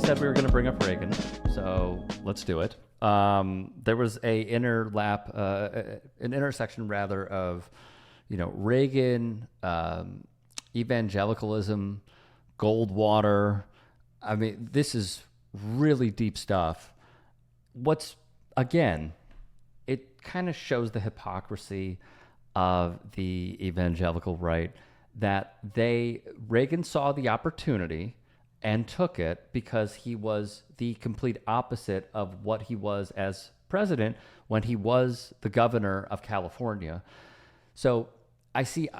said we were going to bring up Reagan, so let's do it. There was an intersection rather of, Reagan, evangelicalism, Goldwater. I mean, this is really deep stuff. Again, it kind of shows the hypocrisy of the evangelical right that Reagan saw the opportunity and took it because he was the complete opposite of what he was as president when he was the governor of California. So I see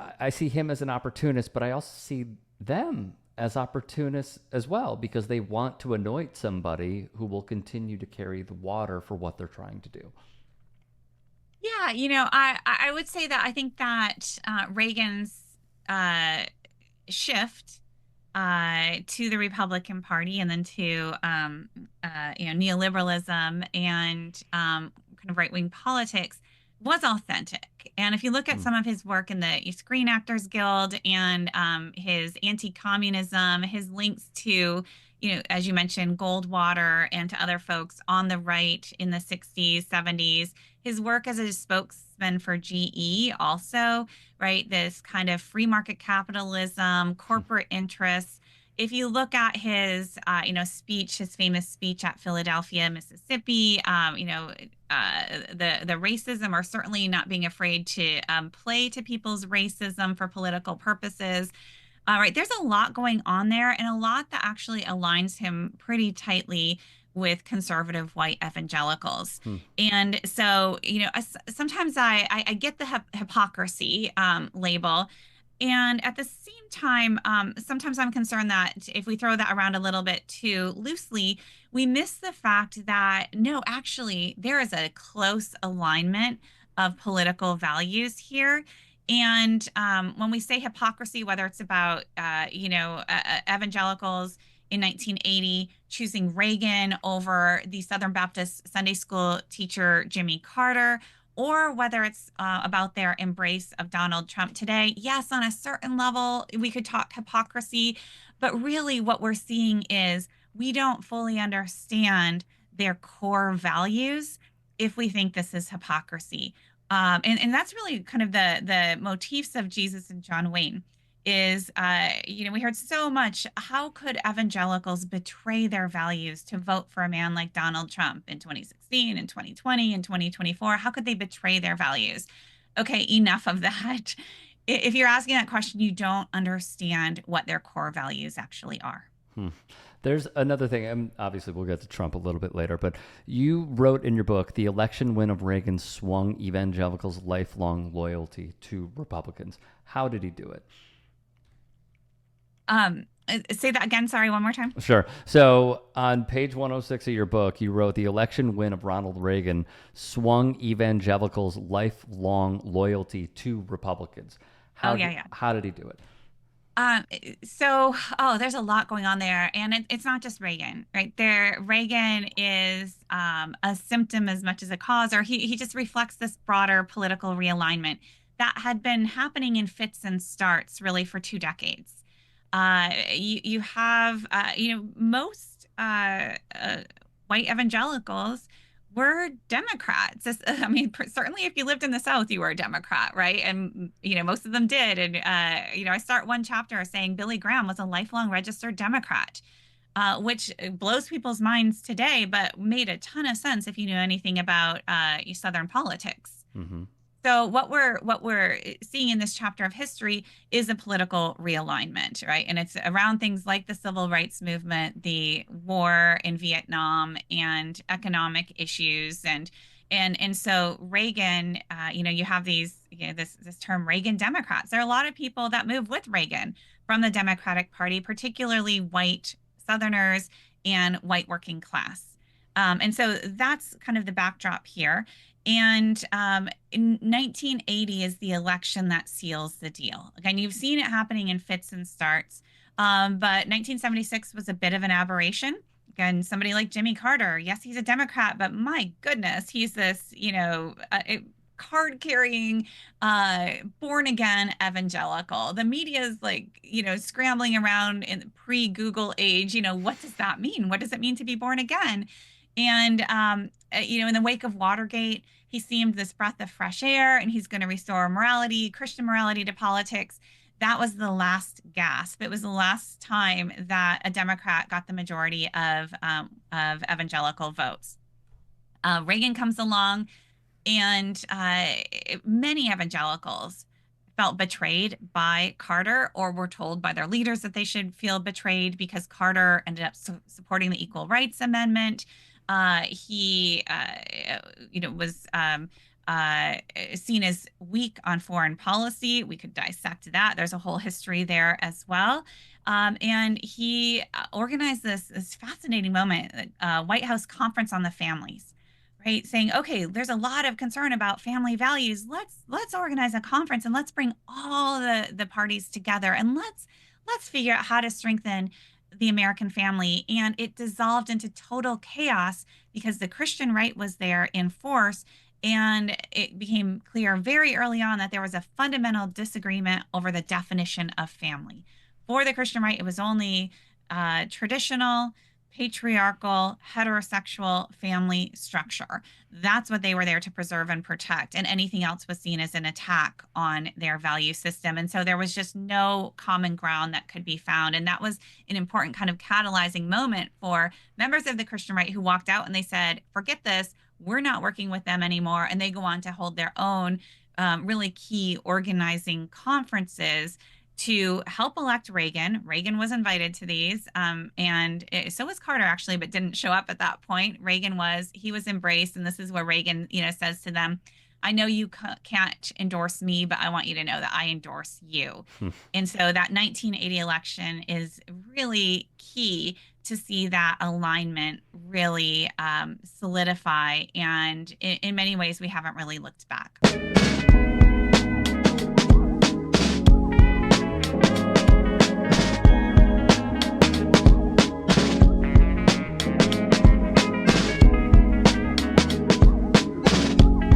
him as an opportunist, but I also see them as opportunists as well because they want to anoint somebody who will continue to carry the water for what they're trying to do. Yeah, I would say that I think that Reagan's uh, shift to the Republican Party and then to neoliberalism and kind of right-wing politics was authentic. And if you look at some of his work in the Screen Actors Guild and his anti-communism, his links to, as you mentioned, Goldwater and to other folks on the right in the 60s, 70s, his work as a spokesman for GE also, right? This kind of free market capitalism, corporate interests. If you look at his, speech, his famous speech at Philadelphia, Mississippi, the racism, or certainly not being afraid to play to people's racism for political purposes. Right, there's a lot going on there, and a lot that actually aligns him pretty tightly with conservative white evangelicals. And so, sometimes I get the hypocrisy label. And at the same time, sometimes I'm concerned that if we throw that around a little bit too loosely, we miss the fact that no, actually, there is a close alignment of political values here. And when we say hypocrisy, whether it's about, evangelicals in 1980 choosing Reagan over the Southern Baptist Sunday school teacher Jimmy Carter, or whether it's about their embrace of Donald Trump today. Yes, on a certain level, we could talk hypocrisy, but really what we're seeing is we don't fully understand their core values if we think this is hypocrisy. And that's really kind of the motifs of Jesus and John Wayne is, we heard so much. How could evangelicals betray their values to vote for a man like Donald Trump in 2016 and 2020 and 2024? How could they betray their values? Okay, enough of that. If you're asking that question, you don't understand what their core values actually are. There's another thing, and obviously we'll get to Trump a little bit later, but you wrote in your book, the election win of Reagan swung evangelicals' lifelong loyalty to Republicans. How did he do it? Say that again. Sorry, one more time. Sure. So on page 106 of your book, you wrote the election win of Ronald Reagan swung evangelicals' lifelong loyalty to Republicans. How did he do it? There's a lot going on there, and it's not just Reagan, right? Reagan is a symptom as much as a cause, or he just reflects this broader political realignment that had been happening in fits and starts really for 2 decades. You have, most white evangelicals were Democrats. I mean, certainly if you lived in the South, you were a Democrat, right? And, most of them did. And, I start one chapter saying Billy Graham was a lifelong registered Democrat, which blows people's minds today, but made a ton of sense if you knew anything about Southern politics. Mm-hmm. So what we're seeing in this chapter of history is a political realignment, right? And it's around things like the civil rights movement, the war in Vietnam, and economic issues, and so Reagan, you have these, this term Reagan Democrats. There are a lot of people that move with Reagan from the Democratic Party, particularly white Southerners and white working class. And so that's kind of the backdrop here. And in 1980 is the election that seals the deal. Again, you've seen it happening in fits and starts, but 1976 was a bit of an aberration. Again, somebody like Jimmy Carter, yes, he's a Democrat, but my goodness, he's this, card carrying, born again evangelical. The media is like, scrambling around in the pre-Google age. What does that mean? What does it mean to be born again? And, in the wake of Watergate, he seemed this breath of fresh air, and he's going to restore morality, Christian morality to politics. That was the last gasp. It was the last time that a Democrat got the majority of evangelical votes. Reagan comes along, and many evangelicals felt betrayed by Carter, or were told by their leaders that they should feel betrayed because Carter ended up supporting the Equal Rights Amendment. He, was seen as weak on foreign policy. We could dissect that. There's a whole history there as well. And he organized this fascinating moment, White House Conference on the Families, right? Saying, okay, there's a lot of concern about family values. Let's organize a conference, and let's bring all the parties together, and let's figure out how to strengthen the American family. And it dissolved into total chaos because the Christian right was there in force. And it became clear very early on that there was a fundamental disagreement over the definition of family. For the Christian right, it was only traditional, patriarchal, heterosexual family structure. That's what they were there to preserve and protect. And anything else was seen as an attack on their value system. And so there was just no common ground that could be found. And that was an important kind of catalyzing moment for members of the Christian right who walked out and they said, forget this, we're not working with them anymore. And they go on to hold their own really key organizing conferences to help elect Reagan. Reagan was invited to these, so was Carter, actually, but didn't show up at that point. He was embraced, and this is where Reagan, says to them, I know you can't endorse me, but I want you to know that I endorse you. And so that 1980 election is really key to see that alignment really solidify. And in many ways, we haven't really looked back.